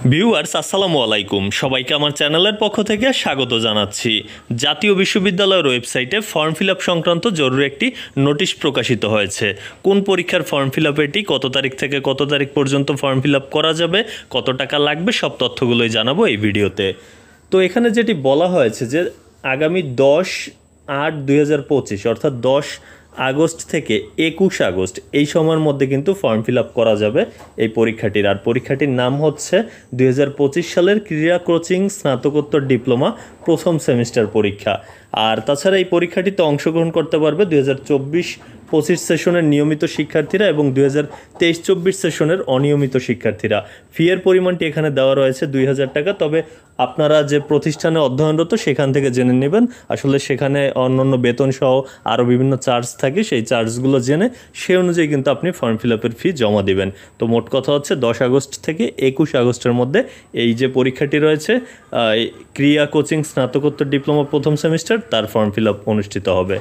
Viewers আসসালামু আলাইকুম, সবাইকে আমার চ্যানেলের পক্ষ থেকে স্বাগত জানাচ্ছি। জাতীয় বিশ্ববিদ্যালয়ের ওয়েবসাইটে ফর্ম ফিল আপ সংক্রান্ত জরুরি একটি নোটিশ প্রকাশিত হয়েছে। কোন পরীক্ষার ফর্ম ফিল আপ এটি, কত তারিখ থেকে কত তারিখ পর্যন্ত ফর্ম ফিল আপ করা যাবে, কত টাকা লাগবে, সব তথ্যগুলোই জানাবো এই ভিডিওতে। তো এখানে যেটি বলা হয়েছে যে আগামী 10/8/2025 অর্থাৎ 10 আগস্ট থেকে 21 আগস্ট এই সময়ের মধ্যে কিন্তু ফর্ম ফিল আপ করা যাবে এই পরীক্ষাটির। আর পরীক্ষাটির নাম হচ্ছে 2025 সালের ক্রীড়া কোচিং স্নাতকোত্তর ডিপ্লোমা প্রথম সেমিস্টার পরীক্ষা। আর তাছাড়া এই পরীক্ষাটিতে অংশগ্রহণ করতে পারবে 2024-25 সেশনের নিয়মিত শিক্ষার্থীরা এবং 2023-24 সেশনের অনিয়মিত শিক্ষার্থীরা। ফি এর পরিমাণটি এখানে দেওয়া রয়েছে 2000 টাকা। তবে আপনারা যে প্রতিষ্ঠানে অধ্যয়নরত সেখান থেকে জেনে নেবেন, আসলে সেখানে অন্যান্য বেতন সহ আরও বিভিন্ন চার্জ থাকে, সেই চার্জগুলো জেনে সেই অনুযায়ী কিন্তু আপনি ফর্ম ফিল আপের ফি জমা দিবেন। তো মোট কথা হচ্ছে 10 আগস্ট থেকে 21 আগস্টের মধ্যে এই যে পরীক্ষাটি রয়েছে ক্রীড়া কোচিং স্নাতকোত্তর ডিপ্লোমা প্রথম সেমিস্টার, তার ফর্ম ফিল আপ অনুষ্ঠিত হবে।